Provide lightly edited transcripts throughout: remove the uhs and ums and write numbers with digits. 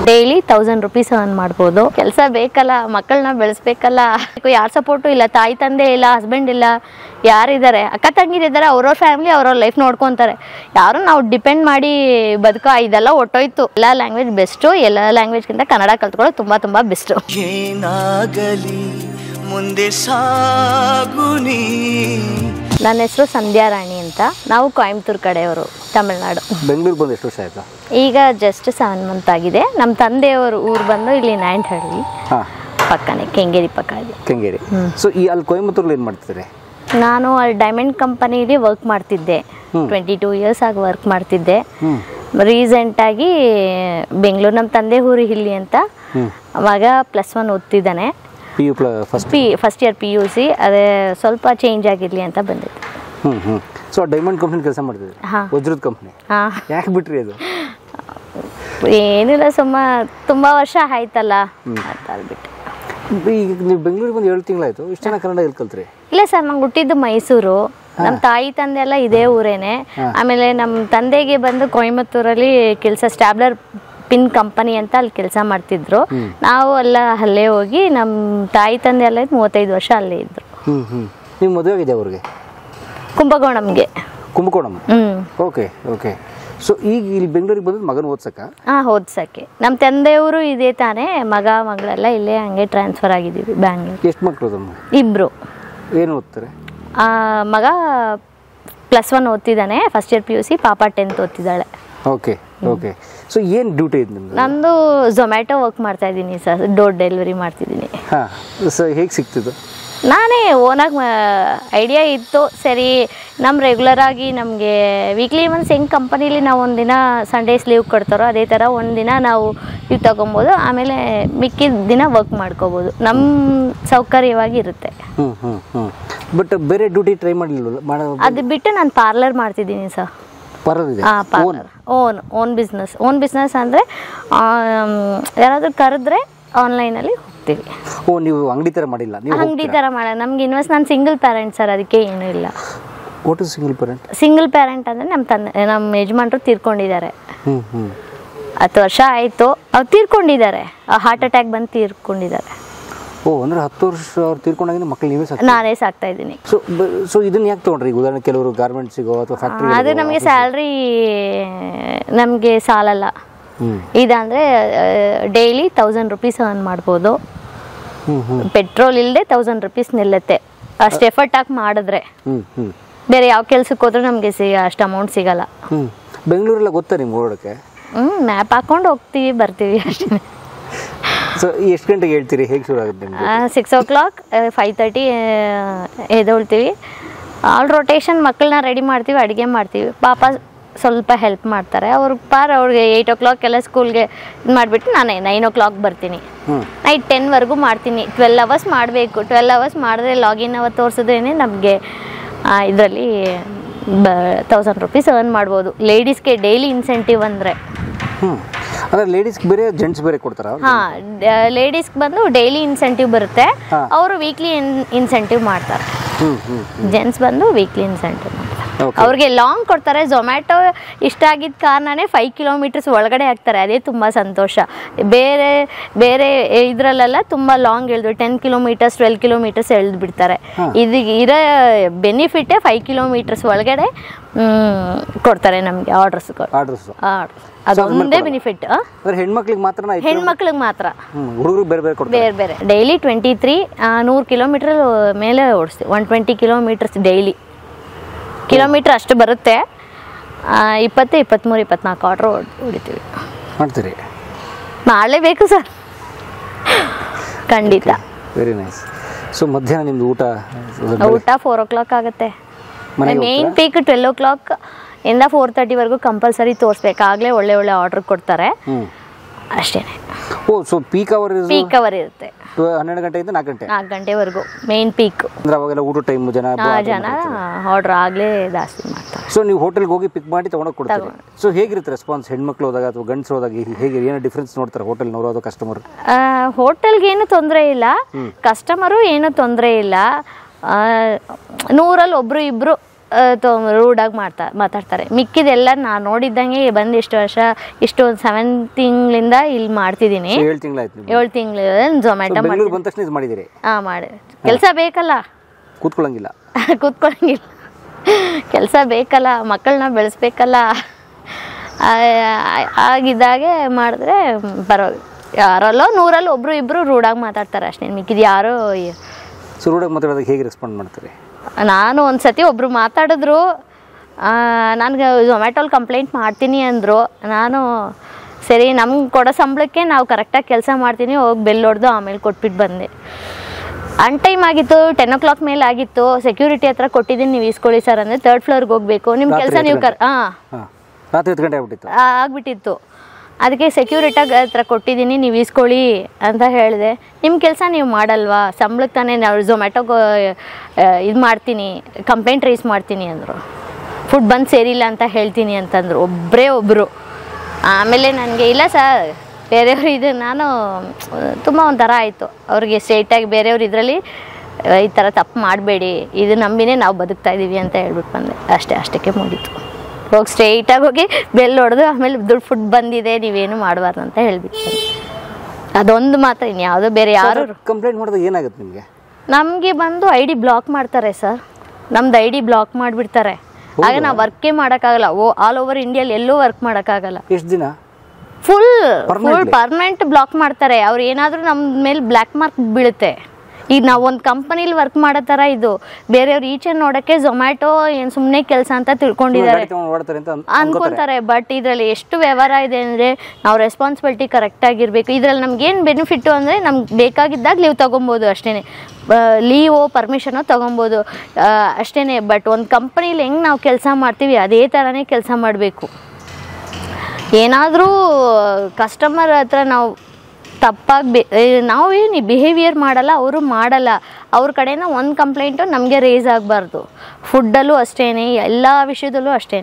Daily 1000 rupees earn ಮಾಡ್ಬೋದು. ಕೆಲಸ ಬೇಕಲ್ಲ, ಮಕ್ಕಳನ್ನ ಬೆಳೆಸ್ಬೇಕಲ್ಲ, ಯಾರ ಸಪೋರ್ಟು ಇಲ್ಲ, ತಾಯಿ ತಂದೆ ಇಲ್ಲ, ಹಸ್ಬೆಂಡ್ ಇಲ್ಲ, ಯಾರಿದ್ದಾರೆ, ಅಕ್ಕ ತಂಗಿರಿದ್ದಾರೆ, ಅವ್ರವ್ರ ಫ್ಯಾಮಿಲಿ ಅವ್ರವ್ರ ಲೈಫ್ ನೋಡ್ಕೊತಾರೆ. ಯಾರು ನಾವು ಡಿಪೆಂಡ್ ಮಾಡಿ ಬದುಕೋ ಇದೆಲ್ಲ ಒಟ್ಟೋಯ್ತು. ಎಲ್ಲ ಲ್ಯಾಂಗ್ವೇಜ್ ಬೆಸ್ಟು, ಎಲ್ಲ ಲ್ಯಾಂಗ್ವೇಜ್ಗಿಂತ ಕನ್ನಡ ಕಲ್ತ್ಕೊಳ್ಳೋದು ತುಂಬ ತುಂಬ ಬೆಸ್ಟು. ಏನಾಗಲಿ ಮುಂದೆ ಸಾಗುನಿ. ನನ್ನ ಹೆಸರು ಸಂಧ್ಯಾ ರಾಣಿ ಅಂತ. ನಾವು ಕೊಯಂಬತ್ತೂರು ಕಡೆಯವರು, ತಮಿಳ್ನಾಡು. ಬೆಂಗಳೂರು ಬಂದು ಎಷ್ಟು ವರ್ಷ ಆಯ್ತು? ಈಗ ಜಸ್ಟ್ 7 ಮಂತ್ ಆಗಿದೆ. ನಮ್ಮ ತಂದೆಯವರು ಊರು ಬಂದು ಇಲ್ಲಿ ನಾಯಂಡಹಳ್ಳಿ ಪಕ್ಕನೇ, ಕೆಂಗೇರಿ ಪಕ್ಕ ಇದೆ. ಕೆಂಗೇರಿ. ಸೊ ಈ ಅಲ್ಲಿ ಕೊಯಂಬತ್ತೂರಲ್ಲಿ ಏನು ಮಾಡ್ತಿದ್ದೀರಿ? ನಾನು ಅಲ್ಲಿ ಡೈಮಂಡ್ ಕಂಪನಿಲಿ ವರ್ಕ್ ಮಾಡ್ತಿದ್ದೆ. 22 ಇಯರ್ಸ್ ಆಗಿ ವರ್ಕ್ ಮಾಡ್ತಿದ್ದೆ. ರೀಸೆಂಟಾಗಿ ಬೆಂಗಳೂರು, ನಮ್ಮ ತಂದೆ ಊರು ಇಲ್ಲಿ ಅಂತ. ಮಗ +1 ಓದ್ತಿದ್ದಾನೆ, ಫಸ್ಟ್ ಇಯರ್ PUC. ಅದೇ ಸ್ವಲ್ಪ ಚೇಂಜ್ ಆಗಿರಲಿ ಅಂತ ಬಂದಿದ್ದೆ. ಸೊ ಡೈಮಂಡ್ ಕಂಪ್ನಿ ಕೆಲಸ ಮಾಡ್ತಿದ್ದೆ, ವಜ್ರದ ಕಂಪ್ನಿ. ಯಾಕೆ ಬಿಟ್ರಿ ಅದು? ಏನಿಲ್ಲ, ತುಂಬ ವರ್ಷ ಆಯ್ತಲ್ಲ ಅಂತ ಬಿಟ್ಟು. ಈಗ ನೀವು ಬೆಂಗಳೂರಿಗೆ ಬಂದು 7 ತಿಂಗಳಾಯ್ತು, ಇಷ್ಟು ಚೆನ್ನಾಗಿ ಕನ್ನಡ ಎಲ್ಲಿ ಕಲ್ತ್ರಿ? ಇಲ್ಲ ಸರ್, ನಂಗೆ ಹುಟ್ಟಿದ್ದು ಮೈಸೂರು. ನಮ್ಮ ತಾಯಿ ತಂದೆ ಎಲ್ಲ ಇದೇ ಊರೇನೆ. ಆಮೇಲೆ ನಮ್ಮ ತಂದೆಗೆ ಬಂದು ಕೊಯಂಬತ್ತೂರಲ್ಲಿ ಕೆಲಸ, ಸ್ಟ್ಯಾಬ್ಲರ್ ಪಿನ್ ಕಂಪನಿ ಅಂತ ಅಲ್ಲಿ ಕೆಲಸ ಮಾಡ್ತಿದ್ರು. ನಾವು ಎಲ್ಲ ಅಲ್ಲೇ ಹೋಗಿ, ನಮ್ಮ ತಾಯಿ ತಂದೆ ಎಲ್ಲ 35 ವರ್ಷ ಅಲ್ಲೇ ಇದ್ರು. ನೀವು ಮದುವೆ ಆಗಿದೆ ಅವ್ರಿಗೆ? ಕುಂಭಕೋಣಂಗೆ. ಕುಂಭಕೋಣಂ. Okay okay. ಸೊ ಈಗ ಇಲ್ಲಿ ಬೆಂಗಳೂರಿಗೆ ಬಂದು ಮಗನ ಓದ್ಸಕ್ಕ? ಓದ್ಸಕ್ಕೆ. ನಮ್ಮ ತಂದೆಯವರು ಇದೇ ತಾನೇ, ಮಗ ಮಗಳೆಲ್ಲ ಇಲ್ಲೇ ಹಂಗೆ ಟ್ರಾನ್ಸ್ಫರ್ ಆಗಿದ್ದೀವಿ ಬ್ಯಾಂಗ್ಳೂರ್. ಎಷ್ಟು ಮಕ್ಕಳು ತಮ್ಮ? 2. ಏನು ಓದ್ತಾರೆ? ಮಗ +1 ಓದ್ತಿದ್ದಾನೆ, ಫಸ್ಟ್ ಇಯರ್ PUC. ಪಾಪ 10th ಓದ್ತಿದ್ದಾಳೆ. Okay okay. ಸೊ ಏನು ಡ್ಯೂಟಿ ಇದೆ ನಿಮ್ಮದು? ನಂದು ಝೊಮ್ಯಾಟೊ ವರ್ಕ್ ಮಾಡ್ತಾ ಇದ್ದೀನಿ ಸರ್, ಡೋರ್ ಡೆಲಿವರಿ ಮಾಡ್ತಿದ್ದೀನಿ. ಹಾಂ. ಸೊ ಹೇಗೆ ಸಿಗ್ತಿದ್ದು? ನಾನೇ ಓನಾಗಿ ಐಡಿಯಾ ಇತ್ತು. ಸರಿ, ನಮ್ಮ ರೆಗ್ಯುಲರಾಗಿ ನಮಗೆ ವೀಕ್ಲಿ ಒನ್ಸ್ ಹೆಂಗೆ ಕಂಪನೀಲಿ ನಾವು ಒಂದಿನ ಸಂಡೇಸ್ ಲೀವ್ ಕೊಡ್ತಾರೋ ಅದೇ ಥರ ಒಂದಿನ ನಾವು ಲೀವ್ ತೊಗೊಬೋದು. ಆಮೇಲೆ ಮಿಕ್ಕಿದ ದಿನ ವರ್ಕ್ ಮಾಡ್ಕೋಬೋದು, ನಮ್ಮ ಸೌಕರ್ಯವಾಗಿ ಇರುತ್ತೆ. ಬಟ್ ಬೇರೆ ಡ್ಯೂಟಿ ಟ್ರೈ ಮಾಡಲಿಲ್ಲ? ಅದು ಬಿಟ್ಟು ನಾನು ಪಾರ್ಲರ್ ಮಾಡ್ತಿದ್ದೀನಿ ಸರ್. ಪಾರ್ಲರ್ ಓನ್ ಬಿಸ್ನೆಸ್ ಅಂದರೆ ಯಾರಾದರೂ ಕರೆದ್ರೆ ಆನ್ಲೈನಲ್ಲಿ ಹೋಗ್ತೀವಿ. ನೀವು ಅಂಗಡಿ ಥರ ಮಾಡಿಲ್ಲ? ಅಂಗಡಿ ಥರ ಮಾಡಲ್ಲ, ನಮ್ಗೆ ನಾನು ಸಿಂಗಲ್ ಪ್ಯಾರೆಂಟ್ ಸರ್, ಅದಕ್ಕೆ ಏನೂ ಇಲ್ಲ. What is single parent? Single parent ಅಂದರೆ ನಮ್ಮ ಯಜಮಾನ್ರು ತೀರ್ಕೊಂಡಿದ್ದಾರೆ. 10 ವರ್ಷ ಆಯಿತು, ಅವ್ರು ತೀರ್ಕೊಂಡಿದ್ದಾರೆ. ಹಾರ್ಟ್ ಅಟ್ಯಾಕ್ ಬಂದು ತೀರ್ಕೊಂಡಿದ್ದಾರೆ. ಅಂದರೆ 10 ವರ್ಷ ಅವ್ರು ತೀರ್ಕೊಂಡಾಗ ಮಕ್ಕಳು ನೀವೇ ನಾನೇ ಸಾಕ್ತಾ ಇದ್ದೀನಿ. ಸೊ ಇದನ್ನ ಯಾಕೆ ತೊಗೊಂಡ್ರಿ? ಈಗ ಉದಾಹರಣೆ ಕೆಲವರು ಗಾರ್ಮೆಂಟ್ಸಿಗೋ ಅಥವಾ ಫ್ಯಾಕ್ಟ್ರಿ? ಅದು ನಮಗೆ ಸ್ಯಾಲ್ರಿ ನಮಗೆ ಸಾಲಲ್ಲ. ಇದಂದರೆ ಡೈಲಿ 1000 ರೂಪೀಸ್ ಅರ್ನ್ ಮಾಡ್ಬೋದು. ಪೆಟ್ರೋಲ್ ಇಲ್ಲದೆ 1000 ರೂಪೀಸ್ ನಿಲ್ಲುತ್ತೆ, ಅಷ್ಟು ಎಫರ್ಟ್ ಹಾಕಿ ಮಾಡಿದ್ರೆ. ಬೇರೆ ಯಾವ ಕೆಲ್ಸಕ್ಕೆ ಹೋದ್ರೂ ನಮಗೆ ಅಷ್ಟು ಅಮೌಂಟ್ ಸಿಗಲ್ಲ. ಬೆಂಗಳೂರೆಲ್ಲ ಗೊತ್ತಾ ನಿಮ್ಗೆ ಓಡೋಕ್ಕೆ? ಮ್ಯಾಪ್ ಹಾಕೊಂಡು ಹೋಗ್ತೀವಿ, ಬರ್ತೀವಿ ಅಷ್ಟೇ. ಸೊ ಎಷ್ಟು ಗಂಟೆಗೆ ಹೇಳ್ತೀರಿ? ಹೇಗೆ ಶುರು ಆಗುತ್ತೆ? 6 o'clock, 5:30 ಎದ್ದೇಳ್ತೀವಿ. ಆಲ್ ರೊಟೇಷನ್ ಮಕ್ಕಳನ್ನ ರೆಡಿ ಮಾಡ್ತೀವಿ, ಅಡುಗೆ ಮಾಡ್ತೀವಿ. ಪಾಪ ಸ್ವಲ್ಪ ಹೆಲ್ಪ್ ಮಾಡ್ತಾರೆ. ಅವ್ರಿಗೆ 8 o'clock ಎಲ್ಲ ಸ್ಕೂಲ್ಗೆ ಇದು ಮಾಡಿಬಿಟ್ಟು ನಾನು 9 o'clock ಬರ್ತೀನಿ. ನೈಟ್ 10ವರೆಗೂ ಮಾಡ್ತೀನಿ. 12 hours ಮಾಡಬೇಕು. 12 hours ಮಾಡಿದ್ರೆ ಲಾಗಿನ್ ಅವರ್ ತೋರಿಸಿದ್ರೇ ನಮಗೆ ಇದರಲ್ಲಿ 1000 ರೂಪೀಸ್ ಅರ್ನ್ ಮಾಡ್ಬೋದು. ಲೇಡೀಸ್ಗೆ ಡೈಲಿ ಇನ್ಸೆಂಟಿವ್ ಅಂದರೆ. ಅಂದರೆ ಲೇಡೀಸ್ಗೆ ಬೇರೆ, ಜೆಂಟ್ಸ್ ಬೇರೆ ಕೊಡ್ತಾರಾ? ಲೇಡೀಸ್ಗೆ ಬಂದು ಡೈಲಿ ಇನ್ಸೆಂಟಿವ್ ಬರುತ್ತೆ, ಅವರು ವೀಕ್ಲಿ ಇನ್ಸೆಂಟಿವ್ ಮಾಡ್ತಾರೆ. ಜೆಂಟ್ಸ್ ಬಂದು ವೀಕ್ಲಿ ಇನ್ಸೆಂಟಿವ್ ಮಾಡ್ತಾರೆ. ಅವ್ರಿಗೆ ಲಾಂಗ್ ಕೊಡ್ತಾರೆ. ಝೊಮ್ಯಾಟೊ ಇಷ್ಟ ಆಗಿದ್ದ ಕಾರಣನೇ 5 kilometers ಒಳಗಡೆ ಹಾಕ್ತಾರೆ, ಅದೇ ತುಂಬ ಸಂತೋಷ. ಬೇರೆ ಬೇರೆ ಇದರಲ್ಲೆಲ್ಲ ತುಂಬ ಲಾಂಗ್ ಎಳೆದು 10 kilometers 12 kilometers ಎಳೆದು ಬಿಡ್ತಾರೆ. ಇದೀಗ ಇರೋ ಬೆನಿಫಿಟ್ಟೇ 5 kilometers ಒಳಗಡೆ ಕೊಡ್ತಾರೆ ನಮಗೆ ಆರ್ಡರ್ಸ್. ಅದೊಂದೇ ಬೆನಿಫಿಟ್. ಹೆಣ್ಮಕ್ಳಿಗೆ ಮಾತ್ರ. ಹುಡುಗರು ಬೇರೆ ಬೇರೆ. ಡೈಲಿ 23 100 kilometer ಮೇಲೆ ಓಡಿಸ್ತೀವಿ. 120 kilometers ಡೈಲಿ. ಕಿಲೋಮೀಟ್ರ್ ಅಷ್ಟು ಬರುತ್ತೆ. 20 23 24 ಆರ್ಡ್ರ್ ಹೊಡಿತೀವಿ. ಮಾಡ್ತೀರಿ? ಮಾಡಲೇಬೇಕು ಸರ್, ಖಂಡಿತ. Very nice. ಸೊ ಮಧ್ಯಾಹ್ನ ನಿಮ್ದು ಊಟ 4 o'clock ಆಗುತ್ತೆ. ಮೇನ್ ಪೀಕ್ 12 o'clock ಇಂದ 4:30ವರೆಗೂ ಕಂಪಲ್ಸರಿ ತೋರಿಸ್ಬೇಕು, ಆಗಲೇ ಒಳ್ಳೆ ಆರ್ಡರ್ ಕೊಡ್ತಾರೆ ಅಷ್ಟೇ. ಸೊ ಪೀಕ್ ಅವರ್ ಇರುತ್ತೆ 12 ಗಂಟೆಯಿಂದ 4 ಗಂಟೆವರೆಗೂ ಮೇನ್ ಪೀಕ್. ಅವಾಗೆಲ್ಲ ಊಟ ಟೈಮ್ ಜನ ಆರ್ಡರ್ ಆಗಲೇ ಜಾಸ್ತಿ ಮಾಡ್ತಾರೆ. ಸೊ ನೀವು ಹೋಟೆಲ್ಗೆ ಹೋಗಿ ಪಿಕ್ ಮಾಡಿ ತಗೊಂಡೋಗಿ ಕೊಡ್ತಾರೆ. ಸೊ ಹೇಗಿರುತ್ತೆ ರೆಸ್ಪಾನ್ಸ್? ಹೆಣ್ಮಕ್ಳು ಹೋದಾಗ ಅಥವಾ ಗಂಡಸರು ಹೋದಾಗ ಹೇಗೆ, ಏನು ಡಿಫ್ರೆನ್ಸ್ ನೋಡ್ತಾರೆ ಹೋಟೆಲ್ನವರು ಅಥವಾ ಕಸ್ಟಮರ್? ಹೋಟೆಲ್ಗೆ ಏನು ತೊಂದರೆ ಇಲ್ಲ, ಕಸ್ಟಮರು ಏನು ತೊಂದರೆ ಇಲ್ಲ. 100ರಲ್ಲಿ 1-2 ರೂಡಾಗಿ ಮಾತಾಡ್ತಾರೆ. ಮಿಕ್ಕಿದೆಲ್ಲ ನಾನು ನೋಡಿದ್ದಂಗೆ ಬಂದು ಇಷ್ಟು ವರ್ಷ ಇಷ್ಟು 7 ತಿಂಗಳಿಂದ ಇಲ್ಲಿ ಮಾಡ್ತಿದ್ದೀನಿ. 7 ತಿಂಗಳಾಯ್ತು. 7 ತಿಂಗಳು ಝೊಮ್ಯಾಟೊ ಮಾಡಿದ್ದೀರಿ. ಹಾಂ ಮಾಡಿ. ಕೆಲಸ ಬೇಕಲ್ಲ, ಕೂತ್ಕೊಳ್ಳಂಗಿಲ್ಲ ಕೆಲಸ ಬೇಕಲ್ಲ, ಮಕ್ಕಳನ್ನ ಬೆಳೆಸ್ಬೇಕಲ್ಲ. ಆಗಿದ್ದಾಗೆ ಮಾಡಿದ್ರೆ ಪರವಾಗಿಲ್ಲ. ಯಾರಲ್ಲೋ 100ರಲ್ಲಿ ಒಬ್ರು ಇಬ್ರು ರೂಡಾಗಿ ಮಾತಾಡ್ತಾರೆ ಅಷ್ಟೇ, ಮಿಕ್ಕಿದ್ದು ಯಾರು. ರೂಡಾಗಿ ಮಾತಾಡೋದಕ್ಕೆ ಹೇಗೆ ರೆಸ್ಪಾಂಡ್ ಮಾಡ್ತಾರೆ? ನಾನು ಒಂದು ಸತಿ ಒಬ್ರು ಮಾತಾಡಿದ್ರು, ನನಗೆ ಝೊಮ್ಯಾಟೋಲ್ಲಿ ಕಂಪ್ಲೇಂಟ್ ಮಾಡ್ತೀನಿ ಅಂದರು. ನಾನು ಸರಿ ನಮ್ಗೆ ಕೊಡೋ ಸಂಬಳಕ್ಕೆ ನಾವು ಕರೆಕ್ಟಾಗಿ ಕೆಲಸ ಮಾಡ್ತೀನಿ, ಹೋಗಿ ಬೆಲ್ ಹೊಡೆದು ಆಮೇಲೆ ಕೊಟ್ಬಿಟ್ಟು ಬಂದೆ. ಅನ್ ಟೈಮ್ ಆಗಿತ್ತು, 10 o'clock ಮೇಲೆ ಆಗಿತ್ತು. ಸೆಕ್ಯೂರಿಟಿ ಹತ್ರ ಕೊಟ್ಟಿದ್ದೀನಿ, ನೀವು ಇಸ್ಕೊಳ್ಳಿ ಸರ್ ಅಂದರೆ 3rd ಫ್ಲೋರ್ಗೆ ಹೋಗಬೇಕು, ನಿಮ್ಮ ಕೆಲಸ ನೀವು ರಾತ್ರಿ 10 ಗಂಟೆ ಆಗ್ಬಿಟ್ಟಿತ್ತು. ಅದಕ್ಕೆ ಸೆಕ್ಯೂರಿಟಿ ಹತ್ರ ಕೊಟ್ಟಿದ್ದೀನಿ, ನೀವು ಇಸ್ಕೊಳ್ಳಿ ಅಂತ ಹೇಳಿದೆ. ನಿಮ್ಮ ಕೆಲಸ ನೀವು ಮಾಡಲ್ವಾ, ಸಂಬಳಕ್ಕೆ ತಾನೇ ನಾವು ಝೊಮ್ಯಾಟೋಗೆ ಇದು ಮಾಡ್ತೀನಿ, ಕಂಪ್ಲೇಂಟ್ ರೈಸ್ ಮಾಡ್ತೀನಿ ಅಂದರು. ಫುಡ್ ಬಂದು ಸೇರಿಲ್ಲ ಅಂತ ಹೇಳ್ತೀನಿ ಅಂತಂದರು ಒಬ್ಬರು. ಆಮೇಲೆ ನನಗೆ ಇಲ್ಲ ಸರ್ ಬೇರೆಯವರು ಇದು, ನಾನು ತುಂಬ ಒಂಥರ ಆಯಿತು ಅವ್ರಿಗೆ ಸ್ಟ್ರೈಟಾಗಿ, ಬೇರೆಯವ್ರು ಇದರಲ್ಲಿ ಈ ಥರ ತಪ್ಪು ಮಾಡಬೇಡಿ, ಇದು ನಂಬಿನೇ ನಾವು ಬದುಕ್ತಾ ಇದ್ದೀವಿ ಅಂತ ಹೇಳ್ಬಿಟ್ಟು ಬಂದೆ. ಅಷ್ಟಕ್ಕೆ ಮುಗೀತು. ಹೋಗಿ ಸ್ಟ್ರೈಟಾಗಿ ಹೋಗಿ ಬೆಲ್ ಹೊಡೆದು ಆಮೇಲೆ ದುಡ್ಡು ಫುಡ್ ಬಂದಿದೆ, ನೀವೇನು ಮಾಡಬಾರ್ದು ಅಂತ ಹೇಳ್ಬಿಟ್ಟು ಅದೊಂದು ಮಾತ್ರ, ಇನ್ಯಾವುದೋ ಬೇರೆ ಯಾರು ಕಂಪ್ಲೇಂಟ್ ಮಾಡಿದ್ರೆ ಏನಾಗುತ್ತೆ ನಿಮಗೆ? ನಮಗೆ ಬಂದು ID ಬ್ಲಾಕ್ ಮಾಡ್ತಾರೆ ಸರ್, ನಮ್ದು ID ಬ್ಲಾಕ್ ಮಾಡಿಬಿಡ್ತಾರೆ. ಆಗ ನಾವು ವರ್ಕೇ ಮಾಡೋಕ್ಕಾಗಲ್ಲ, ಆಲ್ ಓವರ್ ಇಂಡಿಯಲ್ಲಿ ಎಲ್ಲೂ ವರ್ಕ್ ಮಾಡೋಕ್ಕಾಗಲ್ಲ. ಎಷ್ಟು ದಿನ? ಫುಲ್ ಪರ್ಮನೆಂಟ್ ಬ್ಲಾಕ್ ಮಾಡ್ತಾರೆ. ಅವ್ರು ಏನಾದರೂ ನಮ್ಮ ಮೇಲೆ ಬ್ಲ್ಯಾಕ್ ಮಾರ್ಕ್ ಬೀಳುತ್ತೆ. ಈಗ ನಾವು ಒಂದು ಕಂಪನಿಲಿ ವರ್ಕ್ ಮಾಡೋ ಥರ ಇದು. ಬೇರೆಯವ್ರು ಈಚೆ ನೋಡೋಕ್ಕೆ ಝೊಮ್ಯಾಟೊ ಏನು ಸುಮ್ಮನೆ ಕೆಲಸ ಅಂತ ತಿಳ್ಕೊಂಡಿದ್ದಾರೆ ಅನ್ಕೊತಾರೆ. ಬಟ್ ಇದರಲ್ಲಿ ಎಷ್ಟು ವ್ಯವಹಾರ ಇದೆ ಅಂದರೆ ನಾವು ರೆಸ್ಪಾನ್ಸಿಬಿಲಿಟಿ ಕರೆಕ್ಟಾಗಿರಬೇಕು. ಇದರಲ್ಲಿ ನಮ್ಗೇನು ಬೆನಿಫಿಟ್ಟು ಅಂದರೆ ನಮ್ಗೆ ಬೇಕಾಗಿದ್ದಾಗ ಲೀವ್ ತೊಗೊಬೋದು ಅಷ್ಟೇ, ಲೀವೋ ಪರ್ಮಿಷನೋ ತೊಗೊಬೋದು ಅಷ್ಟೇ. ಬಟ್ ಒಂದು ಕಂಪ್ನೀಲಿ ಹೆಂಗೆ ನಾವು ಕೆಲಸ ಮಾಡ್ತೀವಿ ಅದೇ ಥರನೇ ಕೆಲಸ ಮಾಡಬೇಕು. ಏನಾದರೂ ಕಸ್ಟಮರ್ ಹತ್ರ ನಾವು ತಪ್ಪಾಗಿ ನಾವೇನು ಬಿಹೇವಿಯರ್ ಮಾಡಲ್ಲ, ಅವರು ಮಾಡಲ್ಲ. ಅವ್ರ ಕಡೆಯಿಂದ ಒಂದು ಕಂಪ್ಲೇಂಟು ನಮಗೆ ರೇಸ್ ಆಗಬಾರ್ದು. ಫುಡ್ಡಲ್ಲೂ ಅಷ್ಟೇ, ಎಲ್ಲ ವಿಷಯದಲ್ಲೂ ಅಷ್ಟೇ.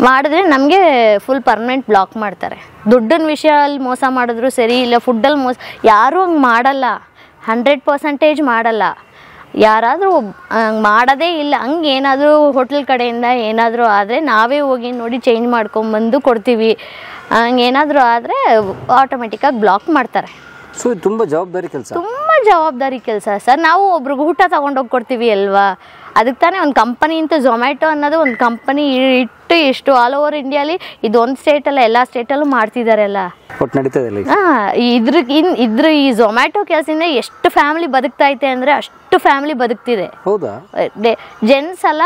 ಮಾಡಿದ್ರೆ ನಮಗೆ ಫುಲ್ ಪರ್ಮನೆಂಟ್ ಬ್ಲಾಕ್ ಮಾಡ್ತಾರೆ. ದುಡ್ಡಿನ ವಿಷಯಲ್ಲಿ ಮೋಸ ಮಾಡಿದ್ರು ಸರಿ, ಇಲ್ಲ ಫುಡ್ಡಲ್ಲಿ ಮೋಸ, ಯಾರೂ ಹಂಗೆ ಮಾಡಲ್ಲ, 100% ಮಾಡಲ್ಲ. ಯಾರಾದರೂ ಹಂಗೆ ಮಾಡೋದೇ ಇಲ್ಲ. ಹಂಗೆ ಏನಾದರೂ ಹೋಟೆಲ್ ಕಡೆಯಿಂದ ಏನಾದರೂ ಆದರೆ ನಾವೇ ಹೋಗಿ ನೋಡಿ ಚೇಂಜ್ ಮಾಡ್ಕೊಂಬಂದು ಕೊಡ್ತೀವಿ. ಹಂಗೇನಾದರೂ ಆದರೆ ಆಟೋಮೆಟಿಕ್ಕಾಗಿ ಬ್ಲಾಕ್ ಮಾಡ್ತಾರೆ. ಸೊ ತುಂಬ ಜವಾಬ್ದಾರಿ ಕೆಲಸ ಸರ್. ನಾವು ಒಬ್ರಿಗೆ ಊಟ ತೊಗೊಂಡೋಗಿ ಕೊಡ್ತೀವಿ ಅಲ್ವಾ, ಅದಕ್ಕೆ ತಾನೇ ಒಂದು ಕಂಪನಿ ಅಂತ. ಝೊಮ್ಯಾಟೊ ಅನ್ನೋದು ಒಂದು ಕಂಪನಿ ಇಟ್ಟು ಎಷ್ಟು ಆಲ್ ಓವರ್ ಇಂಡಿಯಾಲಿ, ಇದು ಒಂದು ಸ್ಟೇಟಲ್ಲ ಎಲ್ಲ ಸ್ಟೇಟಲ್ಲೂ ಮಾಡ್ತಿದ್ದಾರಲ್ಲ. ಇದ್ರ ಈ ಝೊಮ್ಯಾಟೊ ಕೆಲಸದಿಂದ ಎಷ್ಟು ಫ್ಯಾಮಿಲಿ ಬದುಕ್ತೈತೆ ಅಂದರೆ ಅಷ್ಟು ಫ್ಯಾಮಿಲಿ ಬದುಕ್ತಿದೆ. ಜೆಂಟ್ಸ್ ಎಲ್ಲ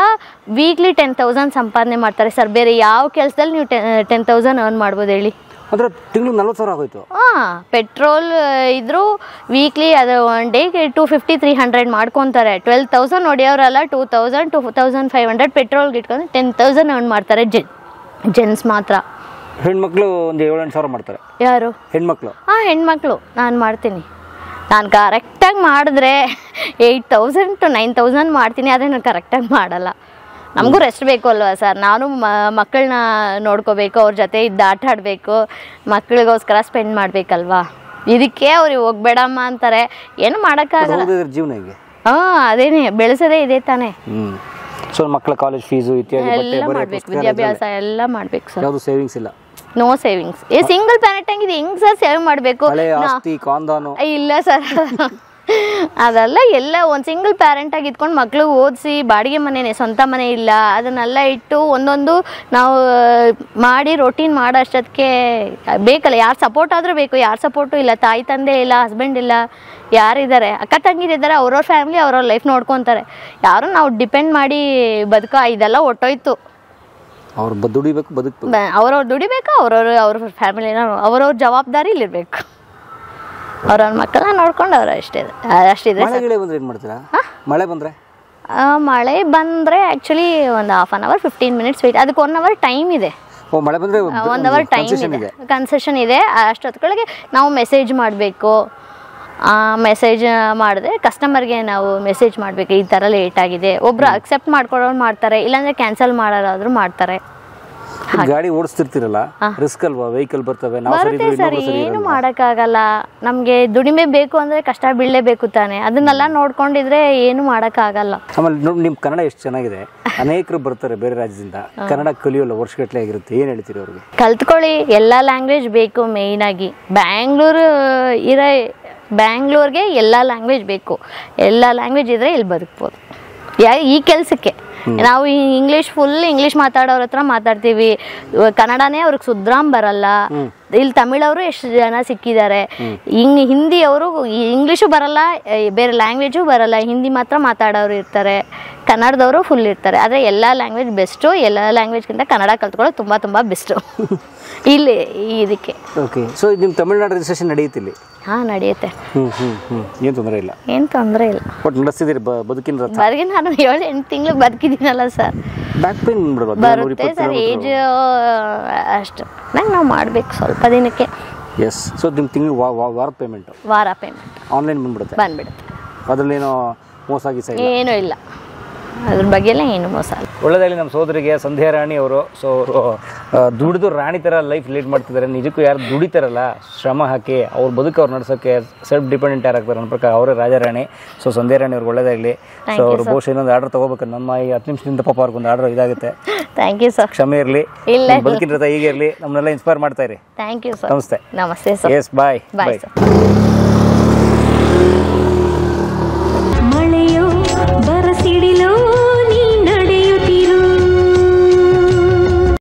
ವೀಕ್ಲಿ 10,000 ಸಂಪಾದನೆ ಮಾಡ್ತಾರೆ ಸರ್. ಬೇರೆ ಯಾವ ಕೆಲಸದಲ್ಲಿ ನೀವು 10,000 ಅರ್ನ್ ಮಾಡ್ಬೋದು ಹೇಳಿ? ತಿಂಗಳು 40,000 ಆಗೋಯ್ತು. ಪೆಟ್ರೋಲ್ ಇದ್ರು ವೀಕ್ಲಿ ಅದು ಒನ್ ಡೇಗೆ 250-300 ಮಾಡ್ಕೊತಾರೆ. 12,000 ಹೊಡೆಯೋರಲ್ಲ, 2,000 to 2,500 ಪೆಟ್ರೋಲ್ಗೆ ಇಟ್ಕೊಂಡು 10,000 ಅರ್ನ್ ಮಾಡ್ತಾರೆ ಜೆಂಟ್ಸ್ ಮಾತ್ರ. ಹೆಣ್ಮಕ್ಳು ಒಂದು 7-8 ಸಾವಿರ ಮಾಡ್ತಾರೆ. ಯಾರು? ಹೆಣ್ಮಕ್ಳು. ಹೆಣ್ಮಕ್ಳು ನಾನು ಮಾಡ್ತೀನಿ. ನಾನು ಕರೆಕ್ಟಾಗಿ ಮಾಡಿದ್ರೆ 8,000 to 9,000 ಮಾಡ್ತೀನಿ. ಅದೇ ನಾನು ಕರೆಕ್ಟಾಗಿ ಮಾಡಲ್ಲ. ನಮಗೂ ರೆಸ್ಟ್ ಬೇಕು ಅಲ್ವಾ ಸರ್. ನಾನು ಮಕ್ಕಳನ್ನ ನೋಡ್ಕೋಬೇಕು, ಅವ್ರ ಜೊತೆ ಆಟ ಆಡಬೇಕು, ಮಕ್ಕಳಿಗೋಸ್ಕರ ಸ್ಪೆಂಡ್ ಮಾಡಬೇಕಲ್ವಾ. ಇದಕ್ಕೆ ಅವ್ರಿಗೆ ಹೋಗ್ಬೇಡಮ್ಮ ಅಂತಾರೆ, ಏನು ಮಾಡೋಕ್ಕಾಗಲ್ಲ. ಅದೇನೇ ಬೆಳೆಸೋದೇ ಇದೆ ತಾನೇ. ಮಕ್ಕಳ ಕಾಲೇಜ್ ಫೀಸು ಎಲ್ಲ ಮಾಡಬೇಕು, ವಿದ್ಯಾಭ್ಯಾಸ ಎಲ್ಲ ಮಾಡಬೇಕು ಸರ್. ಯಾವುದು ಸೇವಿಂಗ್ಸ್ ಇಲ್ಲ? No savings. ಸಿಂಗಲ್ ಪ್ಯಾರೆಂಟ್ ಆಗಿದೆ, ಹೆಂಗ್ ಸರ್ ಸೇವ್ ಮಾಡಬೇಕು? ಇಲ್ಲ ಸರ್, ಅದೆಲ್ಲ ಎಲ್ಲ ಒಂದು ಸಿಂಗಲ್ ಪ್ಯಾರೆಂಟ್ ಆಗಿ ಇಟ್ಕೊಂಡು ಮಕ್ಳಿಗೆ ಓದಿಸಿ, ಬಾಡಿಗೆ ಮನೆಯೇ, ಸ್ವಂತ ಮನೆ ಇಲ್ಲ, ಅದನ್ನೆಲ್ಲ ಇಟ್ಟು ಒಂದೊಂದು ನಾವು ಮಾಡಿ ರೊಟೀನ್ ಮಾಡೋ ಅಷ್ಟೊತ್ತಿಗೆ ಬೇಕಲ್ಲ. ಯಾರು ಸಪೋರ್ಟ್ ಆದರೂ ಬೇಕು. ಯಾರು ಸಪೋರ್ಟು ಇಲ್ಲ, ತಾಯಿ ತಂದೆ ಇಲ್ಲ, ಹಸ್ಬೆಂಡ್ ಇಲ್ಲ, ಯಾರಿದ್ದಾರೆ, ಅಕ್ಕ ತಂಗಿರಿದ್ದಾರೆ, ಅವ್ರವ್ರ ಫ್ಯಾಮಿಲಿ ಅವ್ರವ್ರ ಲೈಫ್ ನೋಡ್ಕೊತಾರೆ. ಯಾರು ನಾವು ಡಿಪೆಂಡ್ ಮಾಡಿ ಇದೆಲ್ಲ ಹೊಟ್ಟೋಯ್ತು. ಅವ್ರು ದುಡಿಬೇಕು, ಅವ್ರವ್ರು ದುಡಿಬೇಕು, ಅವ್ರ ಫ್ಯಾಮಿಲಿನ ಅವ್ರವ್ರ ಜವಾಬ್ದಾರಿಲಿರ್ಬೇಕು. ಅವ್ರವ್ರ ಮಕ್ಕಳನ್ನ ನೋಡ್ಕೊಂಡು ಅಷ್ಟಿದೆ. ಮಳೆ ಬಂದರೆ ಆ್ಯಕ್ಚುಲಿ ಒಂದು 1/2 hour 15 minutes ವೇಟ್. ಅದಕ್ಕೆ 1 hour ಟೈಮ್ ಇದೆ. 1 hour ಟೈಮ್ ಇದೆ, ಕನ್ಸೆಷನ್ ಇದೆ. ಅಷ್ಟೊತ್ತಿಗೆ ನಾವು ಮೆಸೇಜ್ ಮಾಡಬೇಕು. ಮೆಸೇಜ್ ಮಾಡಿದ್ರೆ ಕಸ್ಟಮರ್ಗೆ ನಾವು ಮೆಸೇಜ್ ಮಾಡಬೇಕು, ಈ ಥರ ಲೇಟ್ ಆಗಿದೆ. ಒಬ್ಬರು ಅಕ್ಸೆಪ್ಟ್ ಮಾಡ್ಕೊಳ್ಳೋರು ಮಾಡ್ತಾರೆ, ಇಲ್ಲಾಂದರೆ ಕ್ಯಾನ್ಸಲ್ ಮಾಡೋರಾದರೂ ಮಾಡ್ತಾರೆ. ಗಾಡಿ ಓಡಿಸ್ತಿರ್ತೀರಲ್ಲ, ರಿಸ್ಕ್ ಅಲ್ವಾ? ವೆಹಿಕಲ್ ಬರ್ತವೆ, ನಾವು ಸರಿ ಬರುತ್ತೆ ಇದ್ರೆ ಸರ್, ಇನ್ನೊಬ್ರು ಸರಿ ಏನು ಇರಲ್ಲ. ಮಾಡೋಕ್ಕಾಗಲ್ಲ. ನಮಗೆ ದುಡಿಮೆ ಬೇಕು ಅಂದರೆ ಕಷ್ಟ ಬೀಳಲೇಬೇಕು ತಾನೆ. ಅದನ್ನೆಲ್ಲ ನೋಡ್ಕೊಂಡಿದ್ರೆ ಏನು ಮಾಡೋಕ್ಕಾಗಲ್ಲ. ಆಮೇಲೆ ನೋಡಿ, ನಿಮ್ಮ ಕನ್ನಡ ಎಷ್ಟು ಚೆನ್ನಾಗಿದೆ. ಅನೇಕರು ಬರ್ತಾರೆ ಬೇರೆ ರಾಜ್ಯದಿಂದ, ಕನ್ನಡ ಕಲಿಯೋಲ್ಲ, ವರ್ಷಗಟ್ಟಲೆ ಆಗಿರುತ್ತೆ. ಏನು ಹೇಳ್ತೀರಿ ಅವ್ರಿಗೆ? ಕಲ್ತ್ಕೊಳ್ಳಿ, ಎಲ್ಲ ಲ್ಯಾಂಗ್ವೇಜ್ ಬೇಕು. ಮೇಯ್ನಾಗಿ ಬ್ಯಾಂಗ್ಳೂರ್ಗೆ ಎಲ್ಲ ಲ್ಯಾಂಗ್ವೇಜ್ ಬೇಕು. ಎಲ್ಲ ಲ್ಯಾಂಗ್ವೇಜ್ ಇದ್ರೆ ಇಲ್ಲಿ ಬದುಕ್ಬೋದು. ಈ ಕೆಲಸಕ್ಕೆ ನಾವು ಫುಲ್ ಇಂಗ್ಲೀಷ್ ಮಾತಾಡೋರ ಹತ್ರ ಮಾತಾಡ್ತೀವಿ, ಕನ್ನಡನೇ ಅವ್ರಿಗೆ ಸುದ್ರಾಮ್ ಬರಲ್ಲ. ಇಲ್ಲಿ ತಮಿಳವರು ಎಷ್ಟು ಜನ ಸಿಕ್ಕಿದ್ದಾರೆ. ಹಿಂದಿ ಅವರು ಇಂಗ್ಲೀಷು ಬರಲ್ಲ, ಬೇರೆ ಲ್ಯಾಂಗ್ವೇಜು ಬರಲ್ಲ, ಹಿಂದಿ ಮಾತ್ರ ಮಾತಾಡೋರು ಇರ್ತಾರೆ. ಕನ್ನಡದವರು ಫುಲ್ ಇರ್ತಾರೆ. ಆದರೆ ಎಲ್ಲ ಲ್ಯಾಂಗ್ವೇಜ್ ಬೆಸ್ಟು. ಎಲ್ಲ ಲ್ಯಾಂಗ್ವೇಜ್ಗಿಂತ ಕನ್ನಡ ಕಲ್ತ್ಕೊಳ್ಳೋದು ತುಂಬ ತುಂಬ ಬೆಸ್ಟು ಇಲ್ಲಿ ಇದಕ್ಕೆ. ಓಕೆ. ಸೊ ನಿಮ್ಮ ತಮಿಳ್ನಾಡು ರಿಜಿಸ್ಟ್ರೇಷನ್ ನಡೆಯುತ್ತಿಲ್ಲಿ? ಹಾಂ, ನಡೆಯುತ್ತೆ. ಏನು ತೊಂದರೆ ಇಲ್ಲ? ಏನು ತೊಂದರೆ ಇಲ್ಲ. ಬಟ್ ನಡೆಸ್ತಿದ್ದೀರಿ ಬದುಕಿನ ರಥ? ಬದುಕಿನ ನಾನು 7-8 ತಿಂಗಳು ಬದುಕಿದ್ದೀನಲ್ಲ ಸರ್. ಬ್ಯಾಕ್ ಪೇನ್ ಬರುತ್ತೆ ಸರ್, ಏಜ್ ಅಷ್ಟು ನಂಗೆ ನಾವು ಮಾಡಬೇಕು ಸ್ವಲ್ಪ ದಿನಕ್ಕೆ. ಎಸ್. ಸೊ ನಿಮ್ಮ ತಿಂಗಳು ವಾರದ ಪೇಮೆಂಟು? ವಾರ ಪೇಮೆಂಟ್ ಆನ್ಲೈನ್ ಬಂದ್ಬಿಡುತ್ತೆ? ಅದರಲ್ಲೇನೋ ಮೋಸ ಗೀಸ ಏನೂ ಇಲ್ಲ, ಅದ್ರ ಬಗ್ಗೆ ಎಲ್ಲ ಏನು ಮೋಸ ಅಲ್ಲ. ಒಳ್ಳೆದಾಗಲಿ ನಮ್ಮ ಸೋದರಿಗೆ. ಸಂಧ್ಯಾ ರಾಣಿ ಅವರು. ಸೊ ಅವರು ದುಡಿದು ರಾಣಿ ಥರ ಲೈಫ್ ಲೀಡ್ ಮಾಡ್ತಿದ್ದಾರೆ. ನಿಜಕ್ಕೂ ಯಾರು ದುಡಿತಾರಲ್ಲ, ಶ್ರಮ ಹಾಕಿ ಅವ್ರ ಬದುಕು ಅವ್ರು ನಡೆಸೋಕ್ಕೆ ಸೆಲ್ಫ್ ಡಿಪೆಂಡೆಂಟ್ ಯಾರಾಗ್ತಾರೆ ನನ್ನ ಪ್ರಕಾರ ಅವರೇ ರಾಜಾರಾಣಿ. ಸೊ ಸಂಧ್ಯಾ ರಾಣಿ ಅವ್ರಿಗೆ ಒಳ್ಳೆದಾಗಲಿ. ಸೊ ಅವರು ಬಹುಶಃ ಇನ್ನೊಂದು ಆರ್ಡರ್ ತೊಗೋಬೇಕು. ನಮ್ಮ ಈ 10 ನಿಮಿಷದಿಂದ ಪಾಪ ಅವ್ರಿಗೊಂದು ಆರ್ಡರ್ ಇದಾಗುತ್ತೆ. Thank you sir. ಕ್ಷಮೆ ಇರಲಿ. ಇಲ್ಲ, ಬದುಕಿನ ರಥ ಹೀಗೆ ಇರಲಿ. ನಮ್ಮನ್ನೆಲ್ಲ ಇನ್ಸ್ಪೈರ್ ಮಾಡ್ತಾ ಇರಿ. Thank you sir. ನಮಸ್ತೆ. ನಮಸ್ತೆ sir. Yes, bye bye sir.